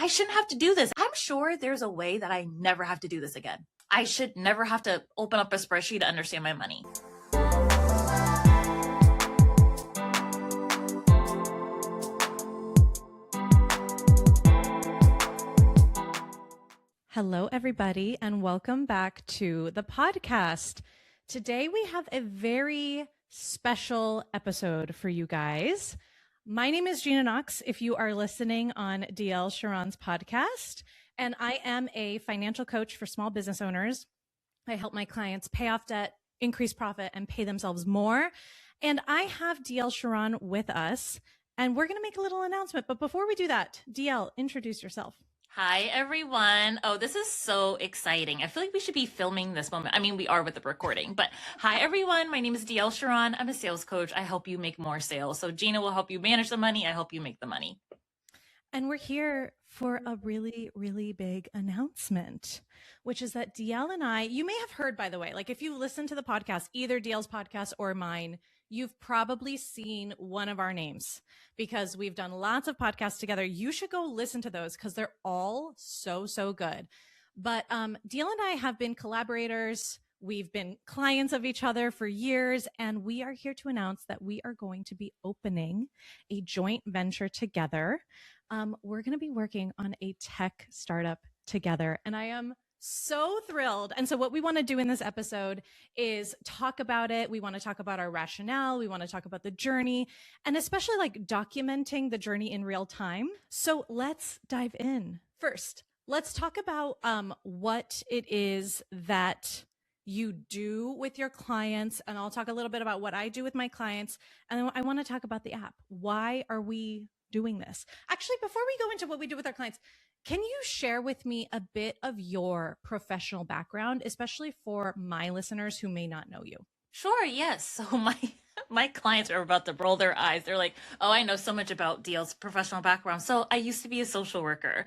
I shouldn't have to do this. I'm sure there's a way that I never have to do this again. I should never have to open up a spreadsheet to understand my money. Hello, everybody, and welcome back to the podcast. Today, we have a very special episode for you guys. My name is Gina Knox, if you are listening on Dielle Charon's podcast, and I am a financial coach for small business owners. I help my clients pay off debt, increase profit, and pay themselves more. And I have Dielle Charon with us, and we're going to make a little announcement. But before we do that, Dielle, introduce yourself. Hi, everyone. Oh, this is so exciting. I feel like we should be filming this moment. I mean, we are with the recording, but hi, everyone. My name is Dielle Charon. I'm a sales coach. I help you make more sales. So Gina will help you manage the money. I help you make the money. And we're here for a really, really big announcement, which is that Dielle and I, you may have heard, by the way, like if you listen to the podcast, either Dielle's podcast or mine, you've probably seen one of our names because we've done lots of podcasts together. You should go listen to those because they're all so, so good. But Dielle and I have been collaborators. We've been clients of each other for years, and we are here to announce that we are going to be opening a joint venture together. We're going to be working on a tech startup together, and I am so thrilled. And so what we want to do in this episode is talk about it. We want to talk about our rationale. We want to talk about the journey, and especially like documenting the journey in real time. So let's dive in. First, let's talk about what it is that you do with your clients. And I'll talk a little bit about what I do with my clients. And then I want to talk about the app. Why are we doing this? Actually, before we go into what we do with our clients, can you share with me a bit of your professional background, especially for my listeners who may not know you? Sure. Yes. So my clients are about to roll their eyes. They're like, oh, I know so much about Dielle's professional background. So I used to be a social worker.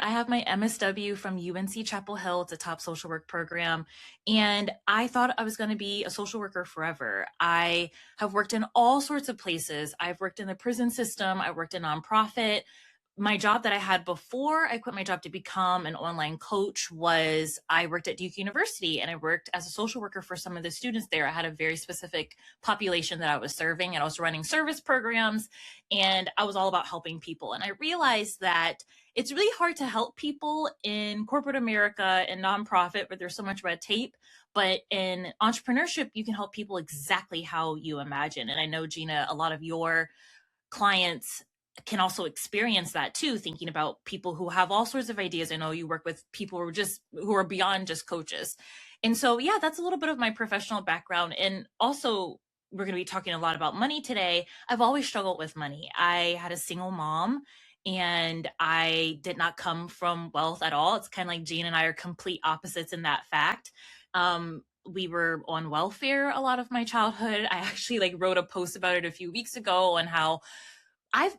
I have my MSW from UNC Chapel Hill. It's a top social work program. And I thought I was going to be a social worker forever. I have worked in all sorts of places. I've worked in the prison system. I worked in nonprofit. My job that I had before I quit my job to become an online coach was I worked at Duke University, and I worked as a social worker for some of the students there. I had a very specific population that I was serving, and I was running service programs, and I was all about helping people. And I realized that it's really hard to help people in corporate America and nonprofit where there's so much red tape. But in entrepreneurship, you can help people exactly how you imagine. And I know, Gina, a lot of your clients can also experience that too, thinking about people who have all sorts of ideas. I know you work with people who are beyond just coaches. And so, yeah, that's a little bit of my professional background. And also, we're going to be talking a lot about money today. I've always struggled with money. I had a single mom, and I did not come from wealth at all. It's kind of like Gina and I are complete opposites in that fact. We were on welfare a lot of my childhood. I actually wrote a post about it a few weeks ago on how I've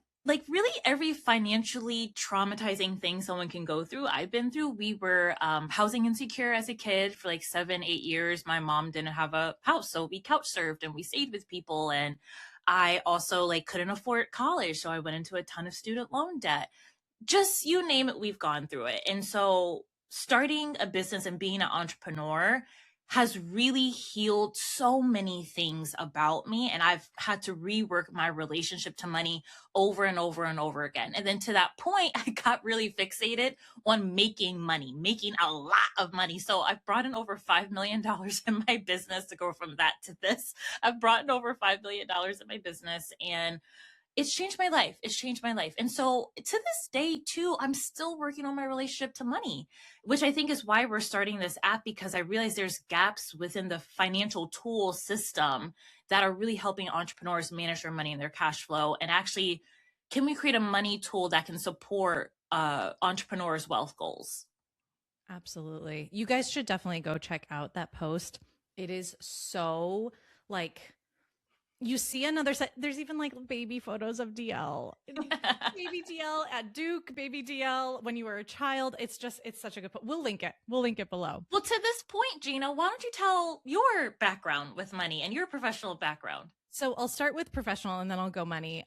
really every financially traumatizing thing someone can go through, I've been through. We were housing insecure as a kid for 7-8 years. My mom didn't have a house, so we couch served and we stayed with people. And I also couldn't afford college, so I went into a ton of student loan debt. Just you name it, we've gone through it. And so starting a business and being an entrepreneur has really healed so many things about me. And I've had to rework my relationship to money over and over and over again. And then to that point, I got really fixated on making money, making a lot of money. So I've brought in over $5 million in my business. To go from that to this, I've brought in over $5 million in my business, and it's changed my life. And so to this day too, I'm still working on my relationship to money, which I think is why we're starting this app, because I realize there's gaps within the financial tool system that are really helping entrepreneurs manage their money and their cash flow. And actually, can we create a money tool that can support entrepreneurs' wealth goals? Absolutely. You guys should definitely go check out that post. It is so you see another set. There's even baby photos of Dielle, baby Dielle at Duke, baby Dielle when you were a child. It's such a good. We'll link it below. Well, to this point, Gina, why don't you tell your background with money and your professional background? So I'll start with professional and then I'll go money.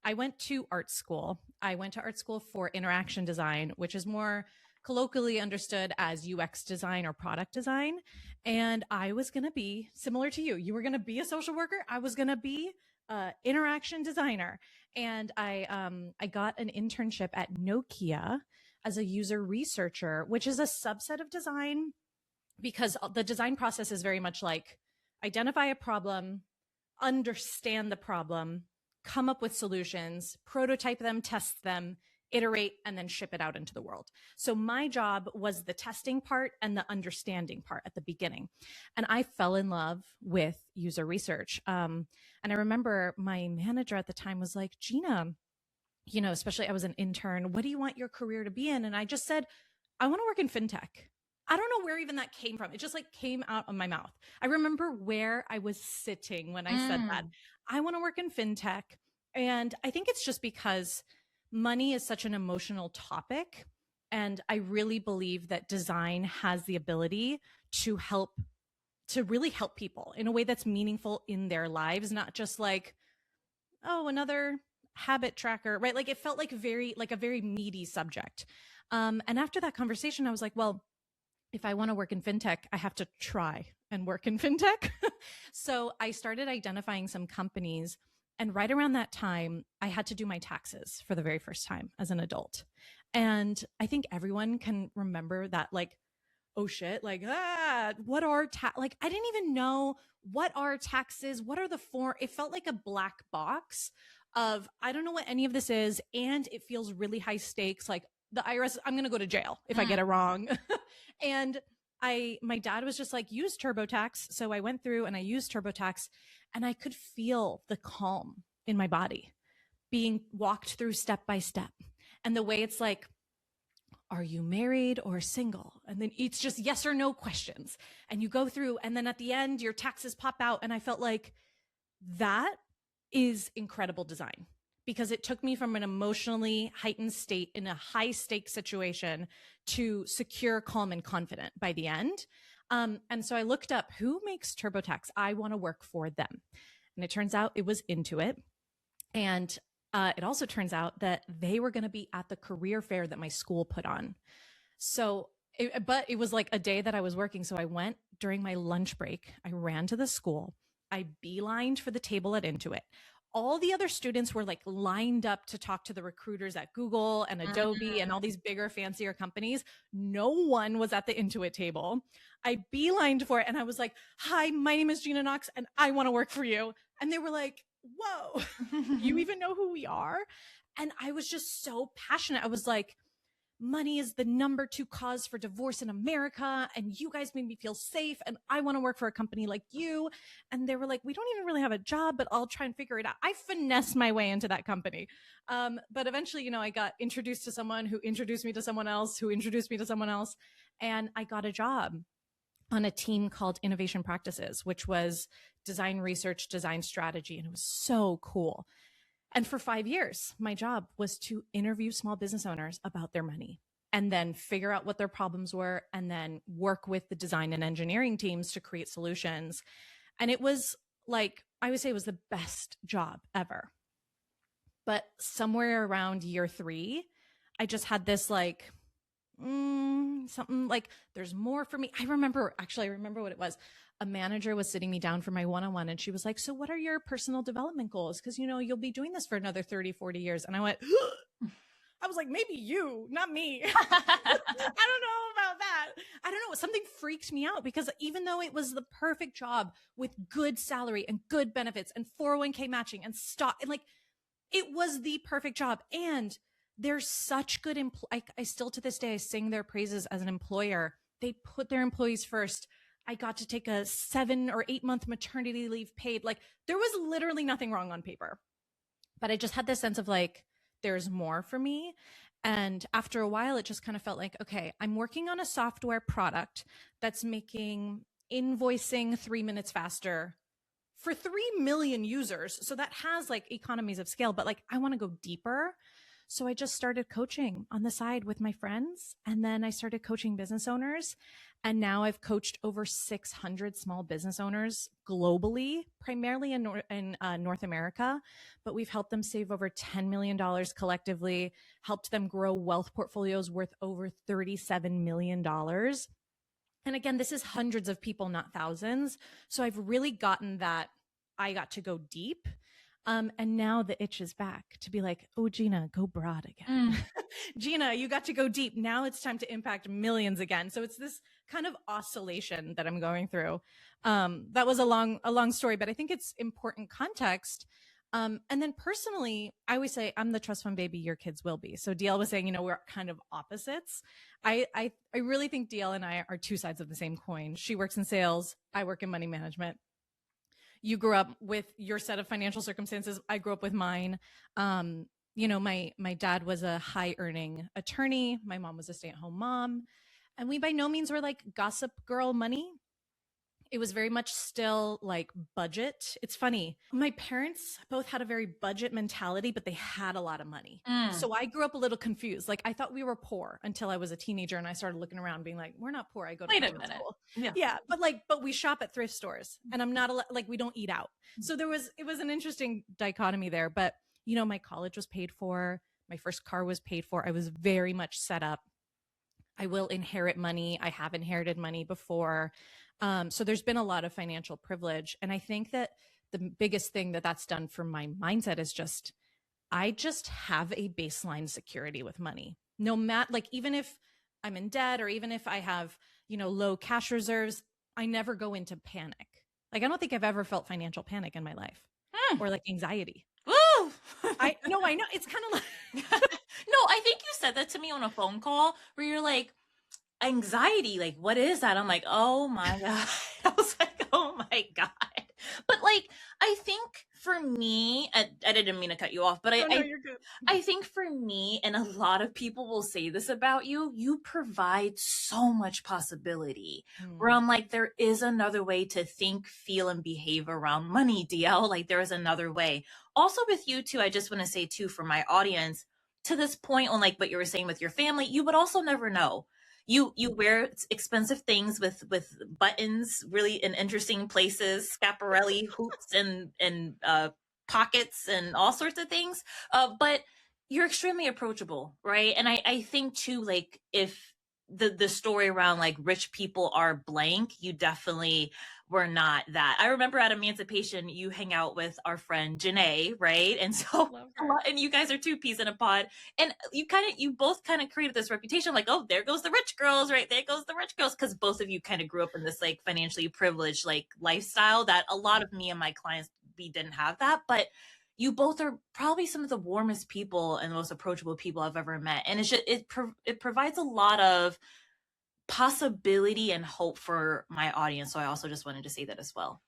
I went to art school. I went to art school for interaction design, which is more colloquially understood as UX design or product design. And I was going to be similar to you. You were going to be a social worker. I was going to be interaction designer. And I got an internship at Nokia as a user researcher, which is a subset of design, because the design process is very much like identify a problem, understand the problem, come up with solutions, prototype them, test them, iterate, and then ship it out into the world. So my job was the testing part and the understanding part at the beginning. And I fell in love with user research. And I remember my manager at the time was like, Gina, you know, especially I was an intern, what do you want your career to be in? And I just said, I want to work in fintech. I don't know where even that came from. It just like came out of my mouth. I remember where I was sitting when I said that. I want to work in fintech. And I think it's just because money is such an emotional topic. And I really believe that design has the ability to really help people in a way that's meaningful in their lives, not just like, oh, another habit tracker, right? Like it felt like a very meaty subject. And after that conversation, I was like, well, if I want to work in fintech, I have to try and work in fintech. So I started identifying some companies. And right around that time, I had to do my taxes for the very first time as an adult. And I think everyone can remember that, like, oh shit, like, what are like, I didn't even know what are taxes, what are the it felt like a black box of, I don't know what any of this is. And it feels really high stakes. Like the IRS, I'm going to go to jail if I get it wrong. And my dad was just like, use TurboTax. So I went through and I used TurboTax, and I could feel the calm in my body being walked through step by step. And the way it's like, are you married or single? And then it's just yes or no questions. And you go through, and then at the end, your taxes pop out. And I felt like that is incredible design, because it took me from an emotionally heightened state in a high stake situation to secure, calm, and confident by the end. And so I looked up who makes TurboTax. I want to work for them. And it turns out it was Intuit. And it also turns out that they were going to be at the career fair that my school put on. So, but it was like a day that I was working. So I went during my lunch break. I ran to the school. I beelined for the table at Intuit. All the other students were like lined up to talk to the recruiters at Google and Adobe and all these bigger, fancier companies. No one was at the Intuit table. I beelined for it, and I was like, hi, my name is Gina Knox and I want to work for you. And they were like, whoa, you even know who we are? And I was just so passionate. I was like, money is the number 2 cause for divorce in America, and you guys made me feel safe, and I want to work for a company like you. And they were like, we don't even really have a job, but I'll try and figure it out. I finessed my way into that company. But eventually, you know, I got introduced to someone who introduced me to someone else, who introduced me to someone else. And I got a job on a team called Innovation Practices, which was design research, design strategy. And it was so cool. And for 5 years, my job was to interview small business owners about their money and then figure out what their problems were, and then work with the design and engineering teams to create solutions. And it was like, I would say it was the best job ever. But somewhere around year 3, I just had this like, something like, there's more for me. I remember what it was. A manager was sitting me down for my one-on-one, and she was like, so what are your personal development goals? Because, you know, you'll be doing this for another 30, 40 years. And I went, I was like, maybe you, not me. I don't know about that. I don't know. Something freaked me out, because even though it was the perfect job with good salary and good benefits and 401k matching and stock, and like, it was the perfect job. And they're such good I still to this day, I sing their praises as an employer. They put their employees first. I got to take a 7 or 8 month maternity leave paid. Like, there was literally nothing wrong on paper, but I just had this sense of like, there's more for me. And after a while, it just kind of felt like, okay, I'm working on a software product that's making invoicing 3 minutes faster for 3 million users. So that has like economies of scale, but like, I want to go deeper. So I just started coaching on the side with my friends. And then I started coaching business owners. And now I've coached over 600 small business owners globally, primarily in North America. But we've helped them save over $10 million collectively, helped them grow wealth portfolios worth over $37 million. And again, this is hundreds of people, not thousands. So I've really gotten that I got to go deep. And now the itch is back to be like, oh, Gina, go broad again. Gina, you got to go deep. Now it's time to impact millions again. So it's this kind of oscillation that I'm going through. That was a long story, but I think it's important context. And then personally, I always say I'm the trust fund baby your kids will be. So Dielle was saying, we're kind of opposites. I really think Dielle and I are two sides of the same coin. She works in sales. I work in money management. You grew up with your set of financial circumstances. I grew up with mine. My dad was a high earning attorney. My mom was a stay-at-home mom. And we by no means were like gossip girl money. It was very much still like budget. It's funny. My parents both had a very budget mentality, but they had a lot of money. So I grew up a little confused. Like I thought we were poor until I was a teenager and I started looking around being like, we're not poor. I go to private school. Yeah. But we shop at thrift stores and I'm not like, we don't eat out. So it was an interesting dichotomy there, but my college was paid for. My first car was paid for. I was very much set up. I will inherit money. I have inherited money before. So there's been a lot of financial privilege. And I think that the biggest thing that's done for my mindset is I just have a baseline security with money. No matter, like, even if I'm in debt or even if I have, low cash reserves, I never go into panic. Like, I don't think I've ever felt financial panic in my life or like anxiety. Woo! I know. It's kind of like, no, I think you said that to me on a phone call where you're like, anxiety, like, what is that? I'm like, oh my God. I was like, oh my God. But like, I think for me, I didn't mean to cut you off, but you're good. I think for me, and a lot of people will say this about you, you provide so much possibility where I'm like, there is another way to think, feel, and behave around money, Dielle. Like there is another way. Also with you too, I just want to say too, for my audience, to this point on like what you were saying with your family, you would also never know. You wear expensive things with buttons really in interesting places, Schiaparelli hoops and pockets and all sorts of things. But you're extremely approachable, right? And I think too, like if the story around like rich people are blank, you definitely were not that. I remember at Emancipation, you hang out with our friend Janae, right? And so, and you guys are two peas in a pod. And you both kind of created this reputation like, oh, there goes the rich girls, right? There goes the rich girls. Cause both of you kind of grew up in this like financially privileged like lifestyle that a lot of me and my clients, we didn't have that. But you both are probably some of the warmest people and the most approachable people I've ever met. And it's just, it provides a lot of possibility and hope for my audience. So I also just wanted to say that as well.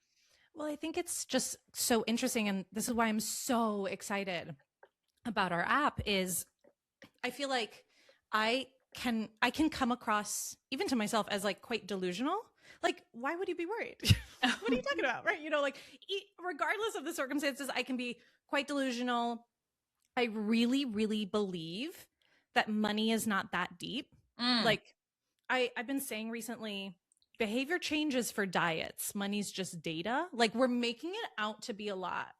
Well, I think it's just so interesting. And this is why I'm so excited about our app is I feel like I can come across even to myself as like quite delusional. Like, why would you be worried? What are you talking about? Right. Like regardless of the circumstances, I can be quite delusional. I really, really believe that money is not that deep. Like I've been saying recently, behavior changes for diets. Money's just data. Like we're making it out to be a lot.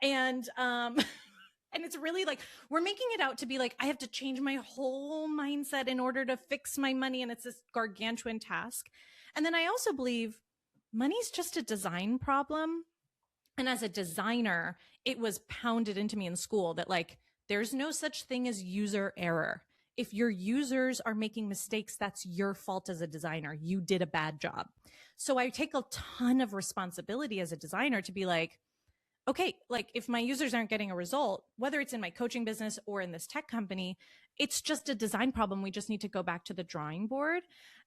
And and it's really like we're making it out to be like I have to change my whole mindset in order to fix my money, and it's this gargantuan task. And then I also believe money's just a design problem. And as a designer, it was pounded into me in school that like there's no such thing as user error. If your users are making mistakes, that's your fault as a designer. You did a bad job. So I take a ton of responsibility as a designer to be like, okay, like if my users aren't getting a result, whether it's in my coaching business or in this tech company, it's just a design problem. We just need to go back to the drawing board.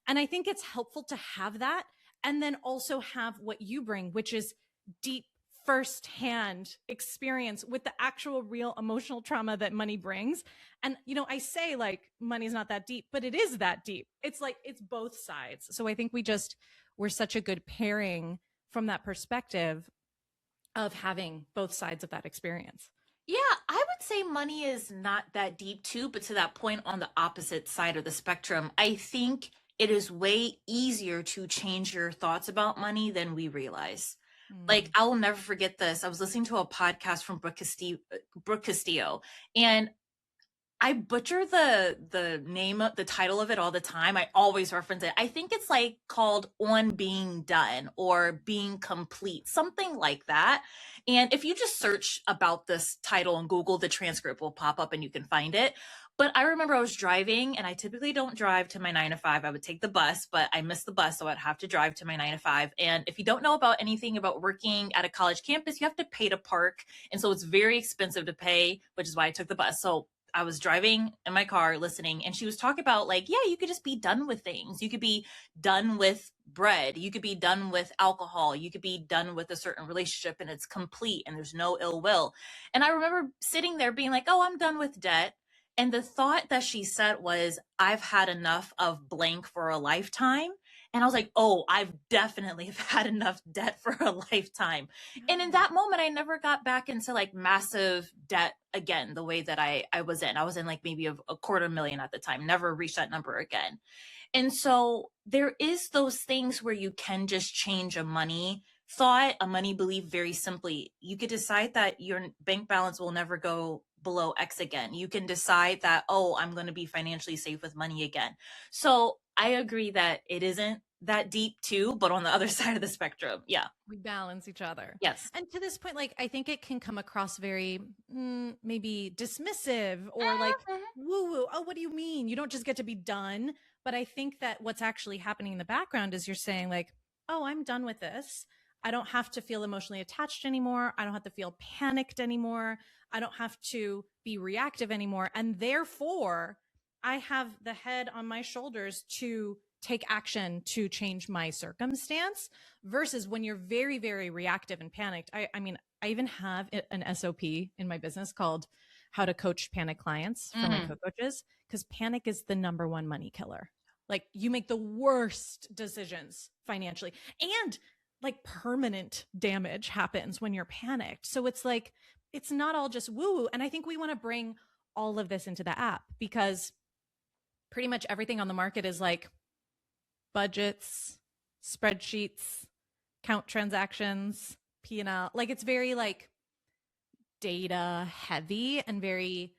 And I think it's helpful to have that. And then also have what you bring, which is deep firsthand experience with the actual real emotional trauma that money brings. And, I say like money's not that deep, but it is that deep. It's like, it's both sides. So I think we're such a good pairing from that perspective of having both sides of that experience. Yeah, I would say money is not that deep too, but to that point on the opposite side of the spectrum, I think it is way easier to change your thoughts about money than we realize. Like, Mm. I will never forget this. I was listening to a podcast from Brooke Castillo, and I butcher the name of the title of it all the time. I always reference it. I think it's like called On Being Done or Being Complete, something like that. And if you just search about this title on Google, the transcript will pop up and you can find it. But I remember I was driving, and I typically don't drive to my 9 to 5. I would take the bus, but I missed the bus, so I'd have to drive to my 9 to 5. And if you don't know about anything about working at a college campus, you have to pay to park. And so it's very expensive to pay, which is why I took the bus. So I was driving in my car listening, and she was talking about, like, yeah, you could just be done with things. You could be done with bread. You could be done with alcohol. You could be done with a certain relationship and it's complete and there's no ill will. And I remember sitting there being like, oh, I'm done with debt. And the thought that she said was, I've had enough of blank for a lifetime. And I was like, oh, I've definitely had enough debt for a lifetime. And in that moment, I never got back into like massive debt again, the way that I was in. I was in like maybe a quarter million at the time, never reached that number again. And so there is those things where you can just change a money thought, a money belief very simply. You could decide that your bank balance will never go below X again. You can decide that, oh, I'm going to be financially safe with money again. So I agree that it isn't that deep too, but on the other side of the spectrum, yeah. We balance each other. Yes. And to this point, like, I think it can come across very maybe dismissive or like woo woo. Oh, what do you mean? You don't just get to be done. But I think that what's actually happening in the background is you're saying, like, oh, I'm done with this. I don't have to feel emotionally attached anymore. I don't have to feel panicked anymore. I don't have to be reactive anymore. And therefore, I have the head on my shoulders to take action to change my circumstance versus when you're very, very reactive and panicked. I mean, I even have an SOP in my business called How to Coach Panic Clients for my co-coaches, because panic is the number one money killer. Like, you make the worst decisions financially, and like permanent damage happens when you're panicked. So it's like, it's not all just woo woo. And I think we want to bring all of this into the app, because pretty much everything on the market is like budgets, spreadsheets, count transactions, P&L. Like, it's very like data heavy and very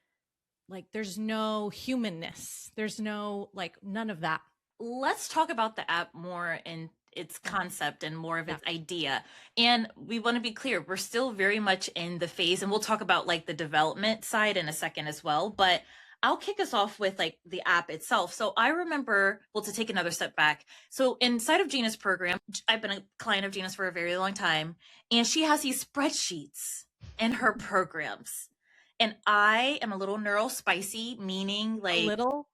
like, there's no humanness. There's no, like, none of that. Let's talk about the app more in its concept and more of its idea. And we want to be clear, we're still very much in the phase, and we'll talk about like the development side in a second as well. But I'll kick us off with like the app itself. So I remember, well, to take another step back. So inside of Gina's program, I've been a client of Gina's for a very long time, and she has these spreadsheets in her programs. And I am a little neurospicy, meaning like a little.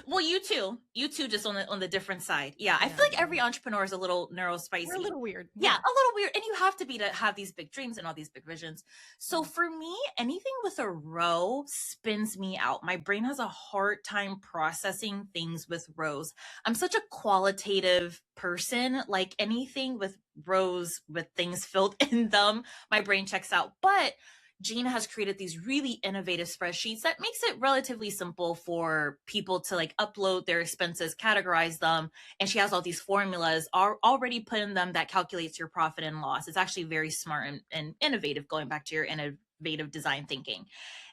Well, you too, just on the different side. Yeah, I feel like every entrepreneur is a little neurospicy. We're a little weird. Yeah, a little weird. And you have to be to have these big dreams and all these big visions. So for me, anything with a row spins me out. My brain has a hard time processing things with rows. I'm such a qualitative person. Like, anything with rows with things filled in them, my brain checks out. But Gina has created these really innovative spreadsheets that makes it relatively simple for people to like upload their expenses, categorize them. And she has all these formulas already put in them that calculates your profit and loss. It's actually very smart and innovative, going back to your innovative design thinking.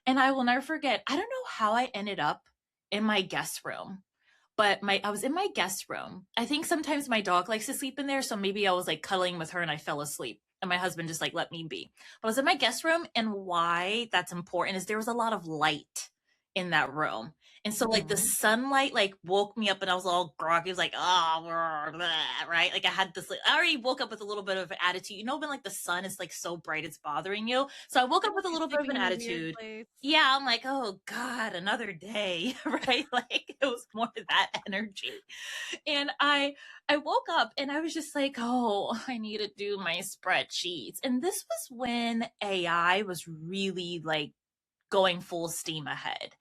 And I will never forget, I don't know how I ended up in my guest room, but I was in my guest room. I think sometimes my dog likes to sleep in there. So maybe I was like cuddling with her and I fell asleep. And my husband just like let me be. But I was in my guest room, and why that's important is there was a lot of light in that room. And so like the sunlight like woke me up, and I was all groggy. It was like, oh, blah, right? Like I had this, like, I already woke up with a little bit of an attitude. You know, when like the sun is like so bright, it's bothering you. So I woke up with a little bit of an attitude. Yeah, I'm like, oh God, another day, right? Like it was more of that energy. And I woke up and I was just like, oh, I need to do my spreadsheets. And this was when AI was really like going full steam ahead.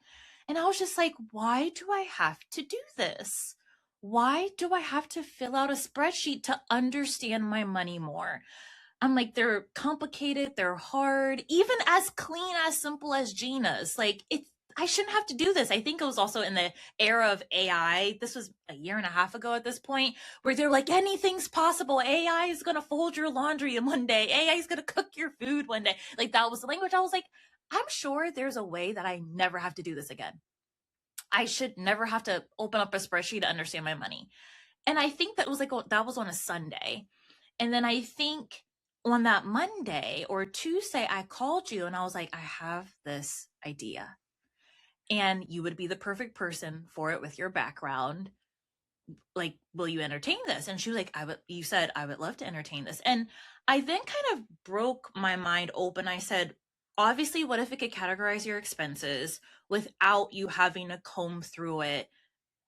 And I was just like, why do I have to do this? Why do I have to fill out a spreadsheet to understand my money more? I'm like, they're complicated, they're hard, even as clean, as simple as Gina's. Like, I shouldn't have to do this. I think it was also in the era of AI. This was a year and a half ago at this point, where they're like, anything's possible. AI is going to fold your laundry in one day. AI is going to cook your food one day. Like, that was the language. I was like, I'm sure there's a way that I never have to do this again. I should never have to open up a spreadsheet to understand my money. And I think that was like, that was on a Sunday. And then I think on that Monday or Tuesday, I called you and I was like, I have this idea and you would be the perfect person for it with your background. Like, will you entertain this? And she was like, you said, I would love to entertain this. And I then kind of broke my mind open. I said, obviously, what if it could categorize your expenses without you having to comb through it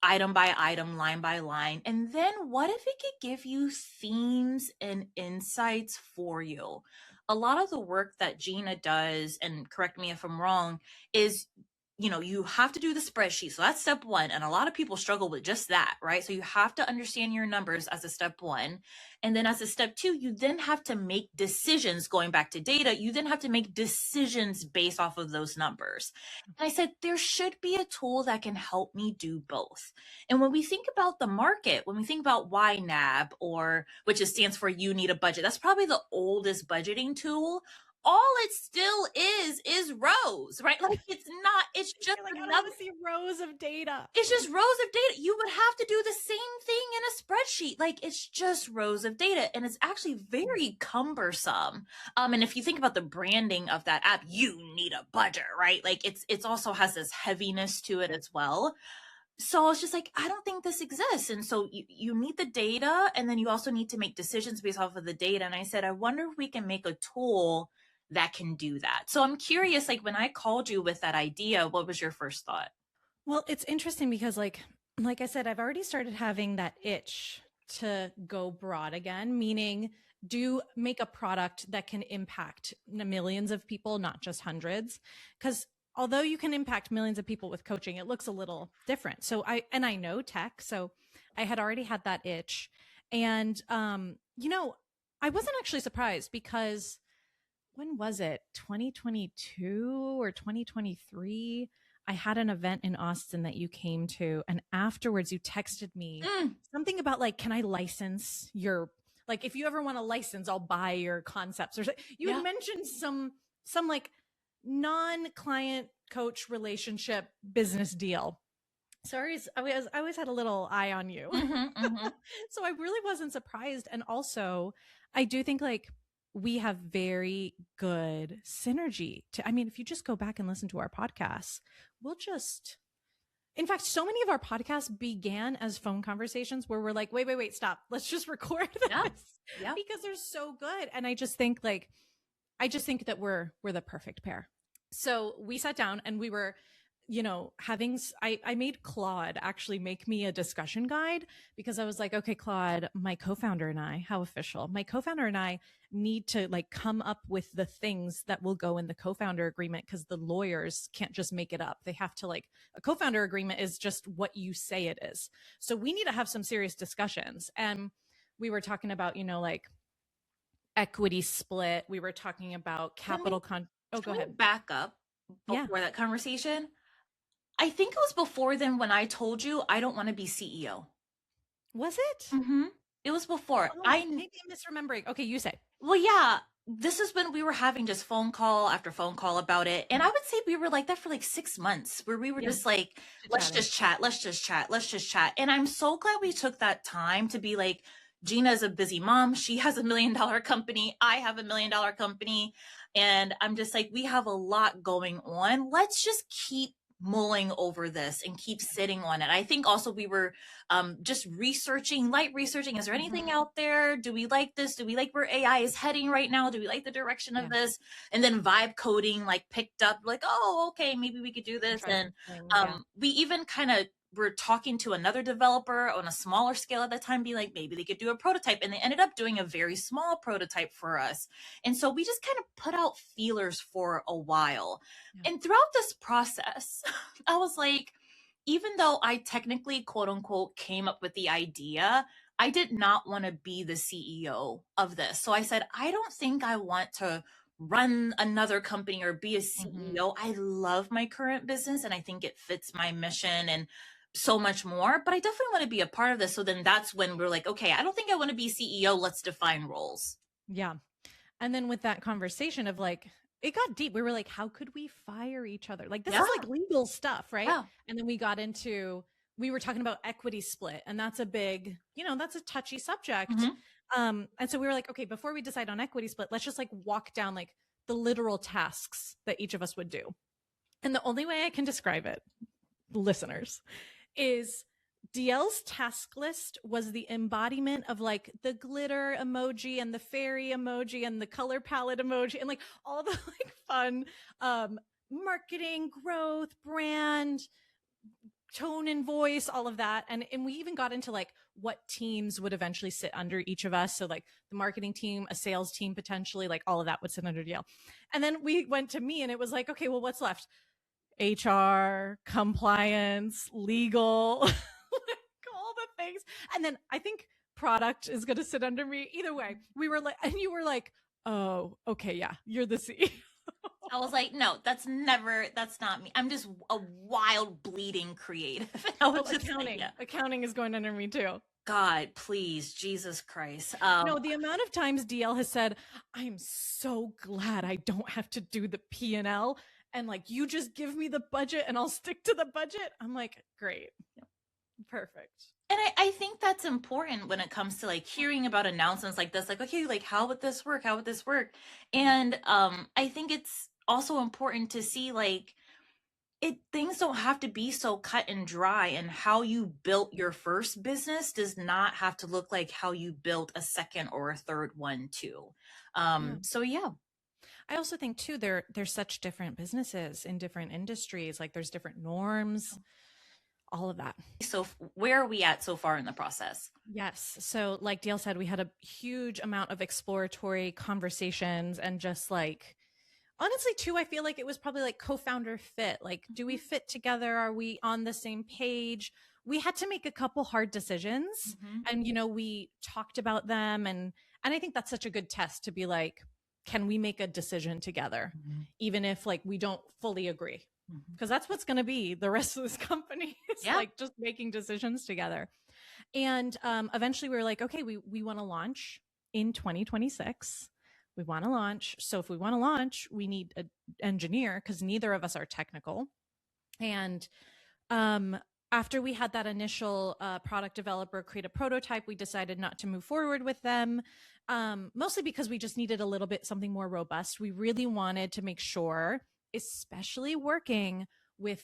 item by item, line by line? And then what if it could give you themes and insights for you? A lot of the work that Gina does, and correct me if I'm wrong, is you have to do the spreadsheet. So that's step one. And a lot of people struggle with just that, right? So you have to understand your numbers as a step one. And then as a step two, you then have to make decisions going back to data. You then have to make decisions based off of those numbers. And I said, there should be a tool that can help me do both. And when we think about the market, when we think about YNAB, or which stands for you need a budget, that's probably the oldest budgeting tool. All it still is rows, right? Like it's just like, another, I want to see rows of data. it's just rows of data. You would have to do the same thing in a spreadsheet. Like, it's just rows of data, and it's actually very cumbersome. And if you think about the branding of that app, you need a budget, right? Like, it's also has this heaviness to it as well. So I was just like, I don't think this exists. And so you need the data, and then you also need to make decisions based off of the data. And I said, I wonder if we can make a tool that can do that. So I'm curious, like, when I called you with that idea, what was your first thought? Well, it's interesting because like I said, I've already started having that itch to go broad again, meaning do make a product that can impact millions of people, not just hundreds. Because although you can impact millions of people with coaching, it looks a little different. So I know tech, so I had already had that itch. And I wasn't actually surprised because when was it? 2022 or 2023? I had an event in Austin that you came to, and afterwards you texted me something about like, can I license your, like, if you ever want a license, I'll buy your concepts. Or you had mentioned some like non-client coach relationship business deal. So I always had a little eye on you. So I really wasn't surprised. And also, I do think like we have very good synergy. If you just go back and listen to our podcasts, in fact, so many of our podcasts began as phone conversations where we're like, wait, stop. Let's just record this because they're so good. And I just think that we're the perfect pair. So we sat down and we were, I made Claude actually make me a discussion guide because I was like, okay, Claude, my co-founder and I, how official, my co-founder and I need to like come up with the things that will go in the co-founder agreement because the lawyers can't just make it up. They have to a co-founder agreement is just what you say it is. So we need to have some serious discussions. And we were talking about, equity split. We were talking about capital go ahead. Back up before that conversation. I think it was before then when I told you I don't want to be CEO. Was it? It was before. Maybe I'm misremembering. Okay, you say. Well, yeah. This is when we were having just phone call after phone call about it. And I would say we were like that for like 6 months where we were just like, let's just chat. And I'm so glad we took that time to be like, Gina's a busy mom. She has $1 million company. I have $1 million company. And I'm just like, we have a lot going on. Let's just keep mulling over this and keep sitting on it. I think also we were just light researching. Is there anything out there? Do we like this? Do we like where AI is heading right now? Do we like the direction of this? And then vibe coding picked up like, oh, okay, maybe we could do this. And we even kind of were talking to another developer on a smaller scale at that time, being like, maybe they could do a prototype. And they ended up doing a very small prototype for us. And so we just kind of put out feelers for a while. And throughout this process, I was like, even though I technically, quote unquote, came up with the idea, I did not want to be the CEO of this. So I said, I don't think I want to run another company or be a CEO. I love my current business and I think it fits my mission and so much more, but I definitely want to be a part of this. So then that's when we're like, okay, I don't think I want to be CEO. Let's define roles. Yeah. And then with that conversation of like, it got deep. We were like, how could we fire each other? Like, this Yeah. is like legal stuff, right? Yeah. And then we were talking about equity split, and that's a big, that's a touchy subject. And so we were like, okay, before we decide on equity split, let's just like walk down like the literal tasks that each of us would do. And the only way I can describe it, listeners, is Dielle's task list was the embodiment of like the glitter emoji and the fairy emoji and the color palette emoji and like all the like fun marketing, growth, brand, tone and voice, all of that. And we even got into like what teams would eventually sit under each of us. So like the marketing team, a sales team, potentially, like all of that would sit under Dielle. And then we went to me and it was like, okay, well, what's left? HR, compliance, legal, like all the things. And then I think product is going to sit under me. Either way, we were like, and you were like, oh, okay, yeah, you're the CEO. I was like, no, that's not me. I'm just a wild bleeding creative. Accounting is going under me too. God, please, Jesus Christ. No, the amount of times Dielle has said, I'm so glad I don't have to do the P&L. And like, you just give me the budget and I'll stick to the budget. I'm like, great. Perfect. And I think that's important when it comes to like hearing about announcements like this, like, okay, like how would this work? How would this work? And I think it's also important to see like things don't have to be so cut and dry, and how you built your first business does not have to look like how you built a second or a third one too. So yeah. I also think too, there's such different businesses in different industries. Like there's different norms, all of that. So where are we at so far in the process? Yes. So like Dielle said, we had a huge amount of exploratory conversations and just like, honestly too, I feel like it was probably like co-founder fit. Like, do we fit together? Are we on the same page? We had to make a couple hard decisions and, we talked about them. And I think that's such a good test to be like, can we make a decision together? Even if like we don't fully agree, because that's what's going to be the rest of this company is like just making decisions together. And eventually we were like, okay, we want to launch in 2026. We want to launch. So if we want to launch, we need an engineer because neither of us are technical. And after we had that initial product developer create a prototype, we decided not to move forward with them, mostly because we just needed a little bit something more robust. We really wanted to make sure, especially working with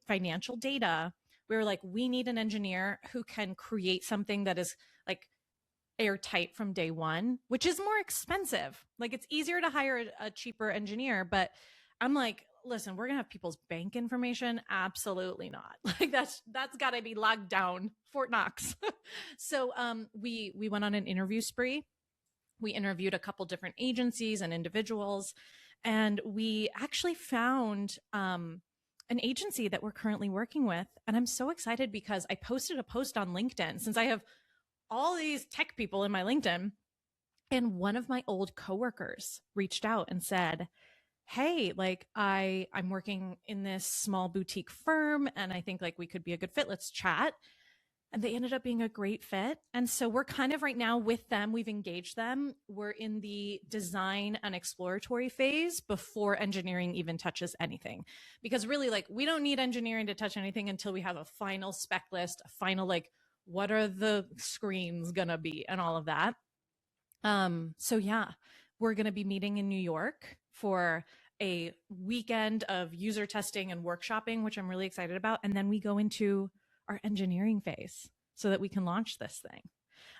financial data, we were like, we need an engineer who can create something that is like airtight from day one, which is more expensive. Like it's easier to hire a cheaper engineer, but I'm like, listen, we're gonna have people's bank information. Absolutely not. Like that's got to be locked down, Fort Knox. So we went on an interview spree. We interviewed a couple different agencies and individuals, and we actually found an agency that we're currently working with. And I'm so excited because I posted a post on LinkedIn, since I have all these tech people in my LinkedIn, and one of my old coworkers reached out and said, hey, like I'm working in this small boutique firm and I think like we could be a good fit. Let's chat. And they ended up being a great fit. And so we're kind of right now with them. We've engaged them. We're in the design and exploratory phase before engineering even touches anything. Because really, like, we don't need engineering to touch anything until we have a final spec list, a final, like, what are the screens gonna be and all of that. So yeah, we're gonna be meeting in New York for a weekend of user testing and workshopping, which I'm really excited about. And then we go into our engineering phase so that we can launch this thing.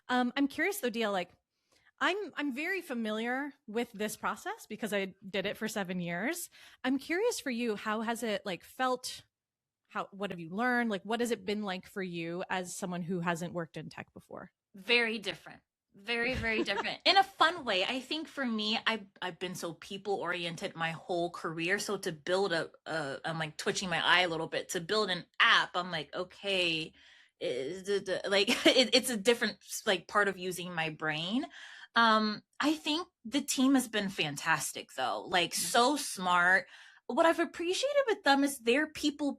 I'm curious though, Dielle, like I'm very familiar with this process because I did it for 7 years. I'm curious for you, how has it like felt? What have you learned? Like, what has it been like for you as someone who hasn't worked in tech before? Very different. Very, very different in a fun way. I think for me, I've been so people oriented my whole career. So to build I'm like twitching my eye a little bit, to build an app, I'm like, okay, like it's a different like part of using my brain. I think the team has been fantastic though, like so smart. What I've appreciated with them is they're people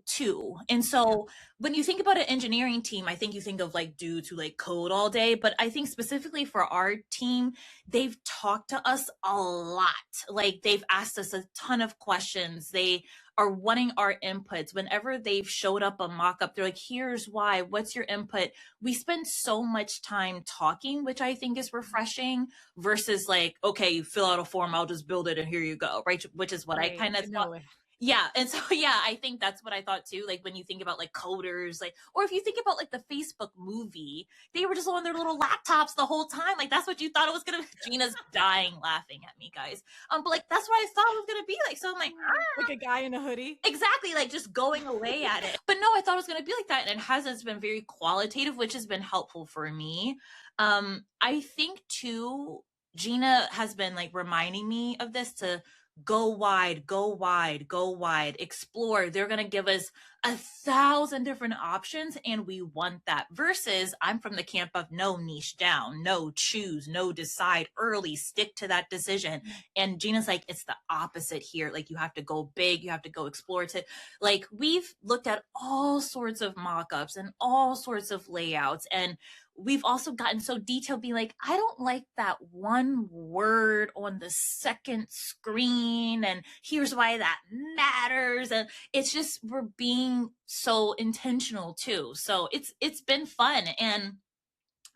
too. And so when you think about an engineering team, I think you think of like dudes who like code all day, but I think specifically for our team, they've talked to us a lot. Like they've asked us a ton of questions. They are wanting our inputs. Whenever they've showed up a mock-up, they're like, here's why, what's your input? We spend so much time talking, which I think is refreshing, versus like, okay, you fill out a form, I'll just build it and here you go, right? Which is what I kind of thought. Yeah. And so, yeah, I think that's what I thought too. Like when you think about like coders, like, or if you think about like the Facebook movie, they were just on their little laptops the whole time. Like that's what you thought it was going to be. Gina's dying laughing at me, guys. But like, that's what I thought it was going to be like. So I'm like a guy in a hoodie. Exactly. Like just going away at it. But no, I thought it was going to be like that. And it hasn't. It's been very qualitative, which has been helpful for me. I think too, Gina has been like reminding me of this to go wide, go wide, go wide, explore. They're going to give us 1,000 different options and we want that, versus I'm from the camp of no, niche down, no, choose, no, decide early, stick to that decision. And Gina's like, it's the opposite here. Like you have to go big, you have to go explorative. Like we've looked at all sorts of mock-ups and all sorts of layouts, and we've also gotten so detailed, being like, I don't like that one word on the second screen, and here's why that matters. And it's just, we're being so intentional too. So it's been fun. And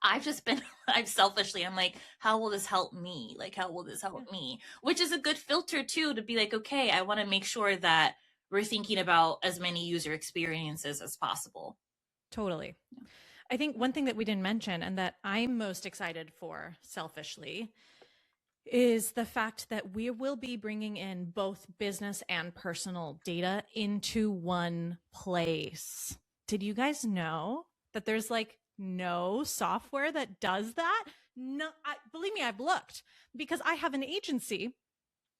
I've just been, I've selfishly, I'm like, how will this help me? Like, how will this help me? Which is a good filter too, to be like, okay, I want to make sure that we're thinking about as many user experiences as possible. Totally. I think one thing that we didn't mention and that I'm most excited for selfishly is the fact that we will be bringing in both business and personal data into one place. Did you guys know that there's like no software that does that? No, believe me, I've looked, because I have an agency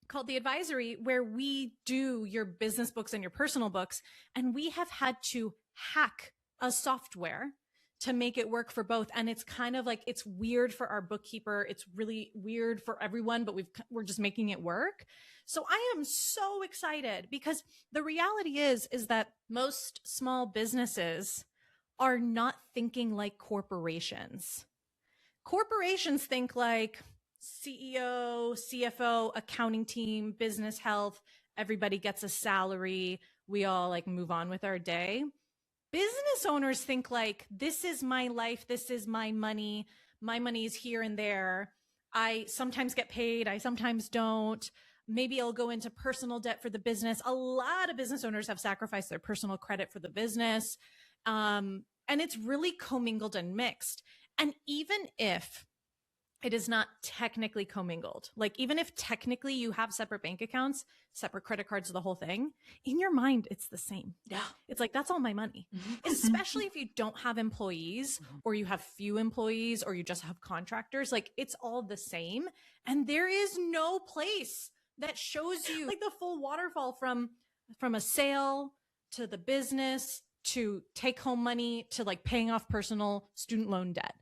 called The Advisory where we do your business books and your personal books. And we have had to hack a software to make it work for both. And it's kind of like, it's weird for our bookkeeper. It's really weird for everyone, but we're just making it work. So I am so excited, because the reality is that most small businesses are not thinking like corporations. Corporations think like CEO, CFO, accounting team, business health, everybody gets a salary. We all like move on with our day. Business owners think like, this is my life. This is my money. My money is here and there. I sometimes get paid. I sometimes don't. Maybe I'll go into personal debt for the business. A lot of business owners have sacrificed their personal credit for the business. And it's really commingled and mixed. And even if it is not technically commingled, like even if technically you have separate bank accounts, separate credit cards, the whole thing, in your mind, it's the same. Yeah. It's like, that's all my money, especially if you don't have employees or you have few employees or you just have contractors, like it's all the same. And there is no place that shows you like the full waterfall from a sale to the business to take home money to like paying off personal student loan debt.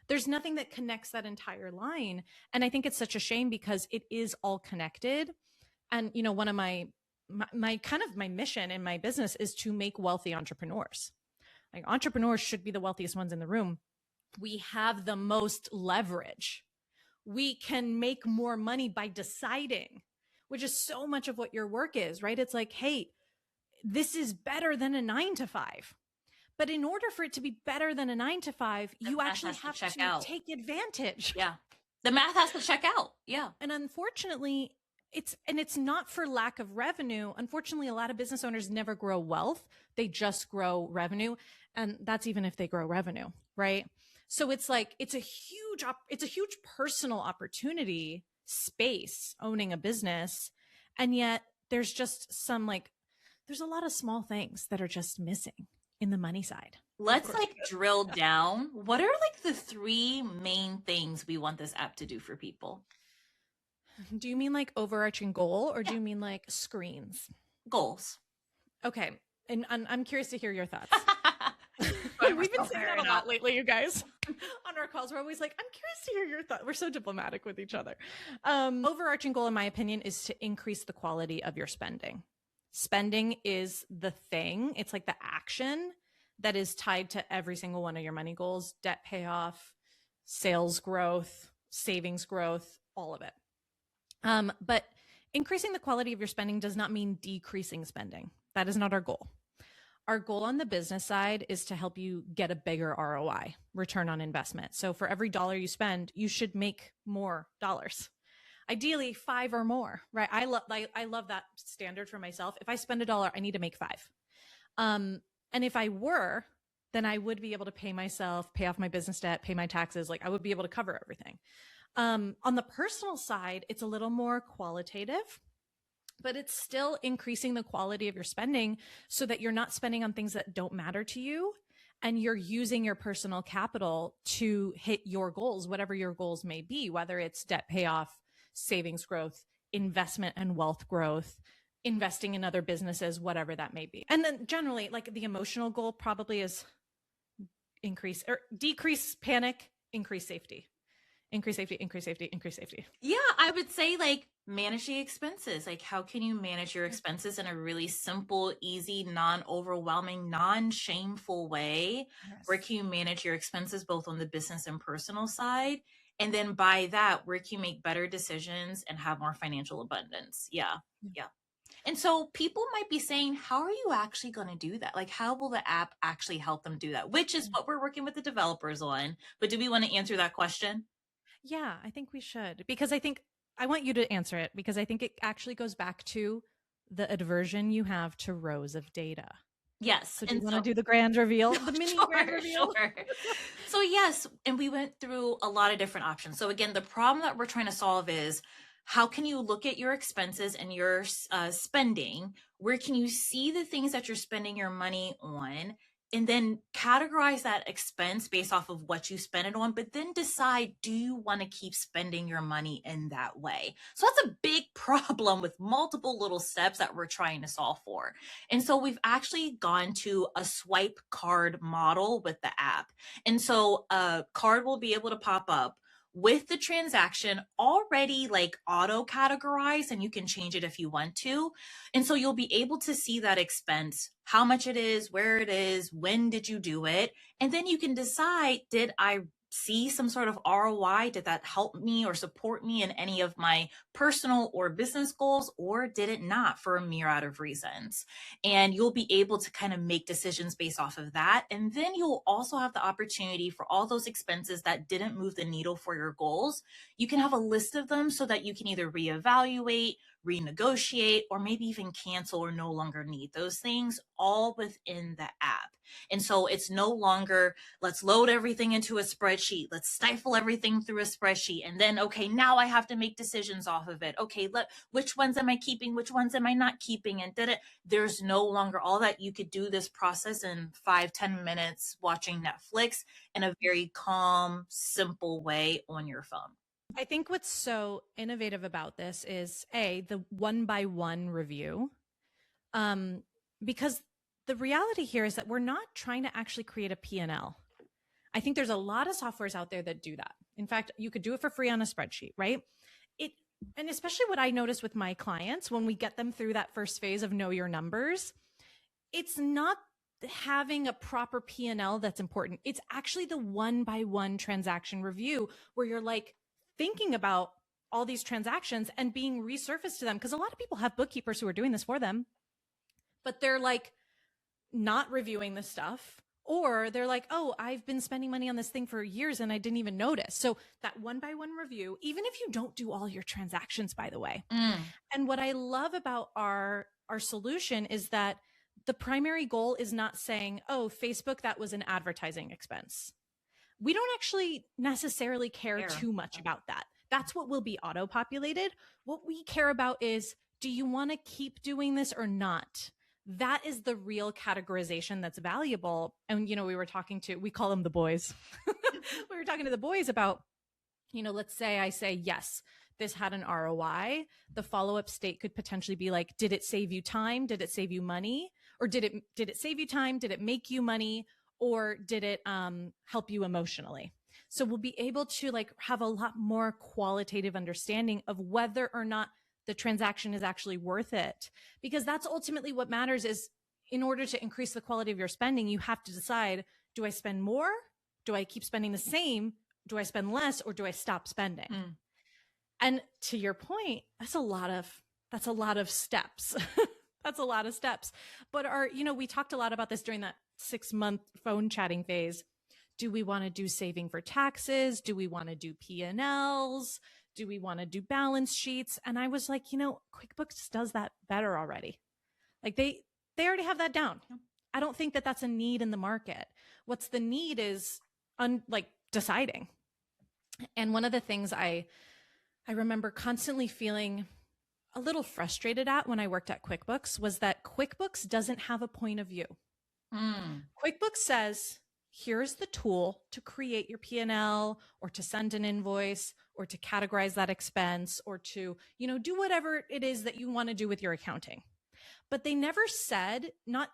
There's nothing that connects that entire line. And I think it's such a shame, because it is all connected. And, you know, one of my kind of my mission in my business is to make wealthy entrepreneurs. Like entrepreneurs should be the wealthiest ones in the room. We have the most leverage. We can make more money by deciding, which is so much of what your work is, right? It's like, hey, this is better than a 9-to-5. But in order for it to be better than a 9-to-5, you actually have to take advantage. Yeah. The math has to check out. Yeah. And unfortunately, it's not for lack of revenue. Unfortunately, a lot of business owners never grow wealth. They just grow revenue. And that's even if they grow revenue, right? So it's like, it's a huge personal opportunity space owning a business. And yet there's just there's a lot of small things that are just missing in the money side. Let's like drill down. What are like the 3 main things we want this app to do for people? Do you mean like overarching goal, or do you mean like screens? Goals. Okay. And I'm curious to hear your thoughts. Go We've been saying that a lot lately, you guys. On our calls, we're always like, I'm curious to hear your thoughts. We're so diplomatic with each other. Overarching goal, in my opinion, is to increase the quality of your spending. Spending is the thing. It's like the action that is tied to every single one of your money goals: debt payoff, sales growth, savings growth, all of it. But increasing the quality of your spending does not mean decreasing spending. That is not our goal. Our goal on the business side is to help you get a bigger ROI, return on investment. So for every dollar you spend, you should make more dollars. Ideally 5 or more, right? I love that standard for myself. If I spend $1, I need to make 5. And if I were, then I would be able to pay myself, pay off my business debt, pay my taxes. Like I would be able to cover everything. On the personal side, it's a little more qualitative, but it's still increasing the quality of your spending so that you're not spending on things that don't matter to you, and you're using your personal capital to hit your goals, whatever your goals may be, whether it's debt payoff, savings growth, investment and wealth growth, investing in other businesses, whatever that may be. And then generally, like the emotional goal probably is decrease panic, increase safety. Increase safety, increase safety, increase safety. Yeah, I would say like manage the expenses. Like how can you manage your expenses in a really simple, easy, non-overwhelming, non-shameful way? Yes. Where can you manage your expenses both on the business and personal side? And then by that, where can you make better decisions and have more financial abundance? Yeah. And so people might be saying, how are you actually going to do that? Like, how will the app actually help them do that? Which is what we're working with the developers on. But do we want to answer that question? Yeah, I think we should, because I want you to answer it, because I think it actually goes back to the aversion you have to rows of data. Yes. So do you want to do the grand reveal? The mini grand reveal? Sure. So yes, and we went through a lot of different options. So again, the problem that we're trying to solve is, how can you look at your expenses and your spending? Where can you see the things that you're spending your money on? And then categorize that expense based off of what you spend it on, but then decide, do you want to keep spending your money in that way? So that's a big problem with multiple little steps that we're trying to solve for. And so we've actually gone to a swipe card model with the app. And so a card will be able to pop up with the transaction already like auto categorized, and you can change it if you want to. And so you'll be able to see that expense, how much it is, where it is, when did you do it? And then you can decide, did I see some sort of ROI? Did that help me or support me in any of my personal or business goals, or did it not, for a myriad of reasons? And you'll be able to kind of make decisions based off of that. And then you'll also have the opportunity for all those expenses that didn't move the needle for your goals. You can have a list of them so that you can either reevaluate, renegotiate, or maybe even cancel or no longer need those things, all within the app. And so it's no longer, let's load everything into a spreadsheet. Let's stifle everything through a spreadsheet. And then, okay, now I have to make decisions off of it. Okay, which ones am I keeping? Which ones am I not keeping? And there's no longer all that. You could do this process in 5-10 minutes watching Netflix in a very calm, simple way on your phone. I think what's so innovative about this is the 1-by-1 review. Because the reality here is that we're not trying to actually create a P&L. I think there's a lot of softwares out there that do that. In fact, you could do it for free on a spreadsheet, right? And especially what I notice with my clients, when we get them through that first phase of know your numbers, it's not having a proper P&L that's important. It's actually the 1-by-1 transaction review, where you're like thinking about all these transactions and being resurfaced to them. Because a lot of people have bookkeepers who are doing this for them, but they're like not reviewing the stuff, or they're like, oh, I've been spending money on this thing for years and I didn't even notice. So that 1-by-1 review, even if you don't do all your transactions, by the way. And what I love about our solution is that the primary goal is not saying, oh, Facebook, that was an advertising expense. We don't actually necessarily care too much about that. That's what will be auto-populated. What we care about is, do you want to keep doing this or not? That is the real categorization that's valuable. And, we call them the boys. We were talking to the boys about, let's say I say, yes, this had an ROI. The follow-up state could potentially be like, did it save you time? Did it save you money? Or did it save you time? Did it make you money? or did it help you emotionally? So we'll be able to like have a lot more qualitative understanding of whether or not the transaction is actually worth it, because that's ultimately what matters. Is in order to increase the quality of your spending, you have to decide, do I spend more? Do I keep spending the same? Do I spend less, or do I stop spending? And to your point, that's a lot of steps. That's a lot of steps. But we talked a lot about this during that 6-month phone chatting phase. Do we want to do saving for taxes? Do we want to do P&Ls? Do we want to do balance sheets? And I was like, QuickBooks does that better already. Like they already have that down. I don't think that that's a need in the market. What's the need is deciding. And one of the things I remember constantly feeling a little frustrated at when I worked at QuickBooks was that QuickBooks doesn't have a point of view. QuickBooks says, here's the tool to create your P&L, or to send an invoice, or to categorize that expense, or to, do whatever it is that you want to do with your accounting. But they never said, not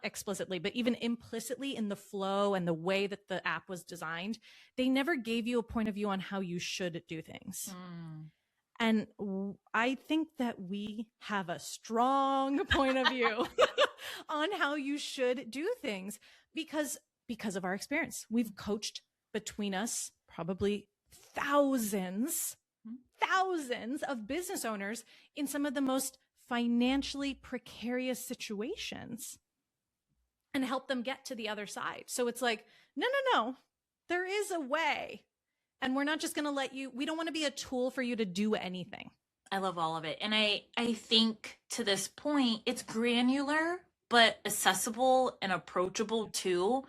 explicitly, but even implicitly in the flow and the way that the app was designed, they never gave you a point of view on how you should do things. And I think that we have a strong point of view on how you should do things because of our experience. We've coached between us probably thousands of business owners in some of the most financially precarious situations and help them get to the other side. So it's like, no, there is a way. And we're not just going to we don't want to be a tool for you to do anything. I love all of it. And I think to this point, it's granular, but accessible and approachable too.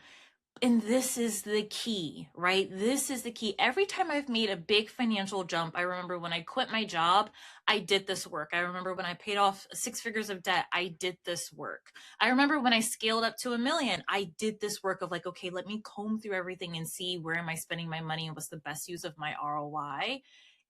And this is the key, right? This is the key. Every time I've made a big financial jump, I remember when I quit my job, I did this work. I remember when I paid off 6 figures of debt, I did this work. I remember when I scaled up to $1 million, I did this work of like, okay, let me comb through everything and see where am I spending my money and what's the best use of my ROI.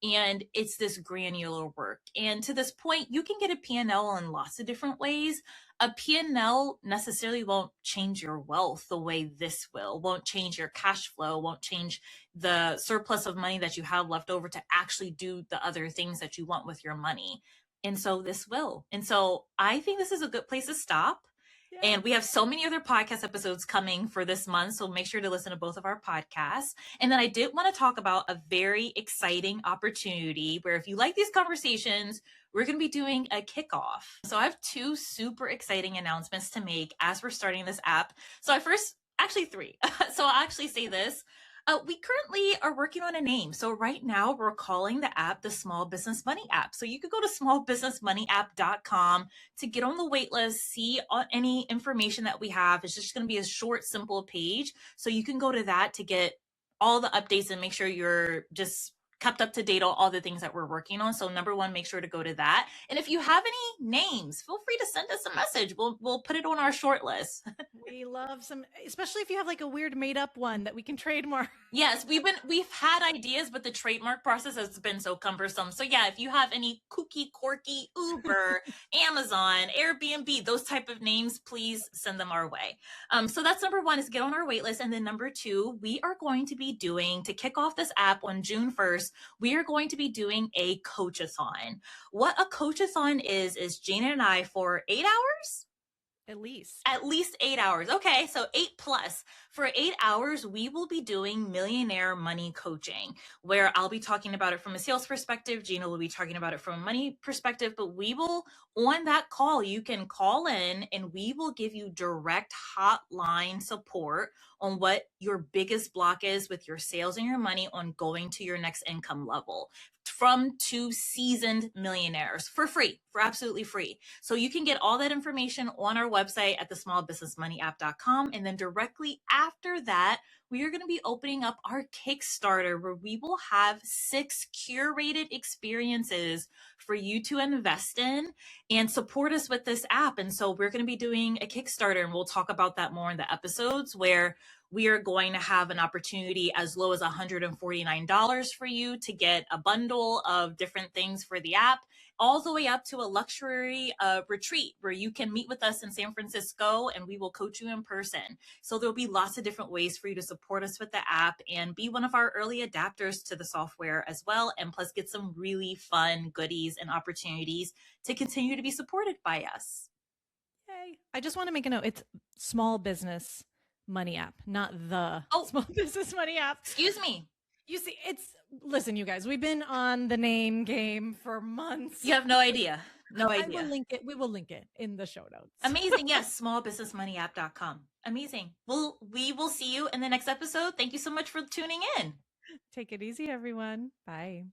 And it's this granular work. And to this point, you can get a P&L in lots of different ways. A P&L necessarily won't change your wealth the way this will, won't change your cash flow, won't change the surplus of money that you have left over to actually do the other things that you want with your money. And so this will. And so I think this is a good place to stop. Yeah. And we have so many other podcast episodes coming for this month. So make sure to listen to both of our podcasts. And then I did want to talk about a very exciting opportunity where if you like these conversations, we're going to be doing a kickoff. So I have 2 super exciting announcements to make as we're starting this app. So actually 3. So I'll actually say this. We currently are working on a name. So right now we're calling the app the Small Business Money app. So you could go to smallbusinessmoneyapp.com to get on the wait list, see any information that we have. It's just going to be a short, simple page. So you can go to that to get all the updates and make sure you're just kept up to date on all the things that we're working on. So number 1, make sure to go to that. And if you have any names, feel free to send us a message. We'll put it on our short list. We love some, especially if you have like a weird made up one that we can trademark. Yes, we've had ideas, but the trademark process has been so cumbersome. So yeah, if you have any kooky, quirky, Uber, Amazon, Airbnb, those type of names, please send them our way. So that's number 1, is get on our wait list. And then number 2, we are going to be doing, to kick off this app on June 1st, we are going to be doing a Coach-a-thon. What a Coach-a-thon is Gina and I for 8 hours? At least 8 hours. Okay. So 8+. For 8 hours, we will be doing millionaire money coaching, where I'll be talking about it from a sales perspective. Gina will be talking about it from a money perspective, but we will, on that call, you can call in and we will give you direct hotline support on what your biggest block is with your sales and your money on going to your next income level, from 2 seasoned millionaires for free, for absolutely free. So you can get all that information on our website at the smallbusinessmoneyapp.com. And then directly after that, we are going to be opening up our Kickstarter, where we will have 6 curated experiences for you to invest in and support us with this app. And so we're going to be doing a Kickstarter, and we'll talk about that more in the episodes, where we are going to have an opportunity as low as $149 for you to get a bundle of different things for the app. all the way up to a luxury retreat where you can meet with us in San Francisco and we will coach you in person. So there'll be lots of different ways for you to support us with the app and be one of our early adapters to the software as well. And plus get some really fun goodies and opportunities to continue to be supported by us. Yay. I just want to make a note. It's small business money app, not the small business money app. Excuse me. You see, listen, you guys, we've been on the name game for months. You have no idea. No idea. We will link it in the show notes. Amazing. Yes. Smallbusinessmoneyapp.com. Amazing. We will see you in the next episode. Thank you so much for tuning in. Take it easy, everyone. Bye.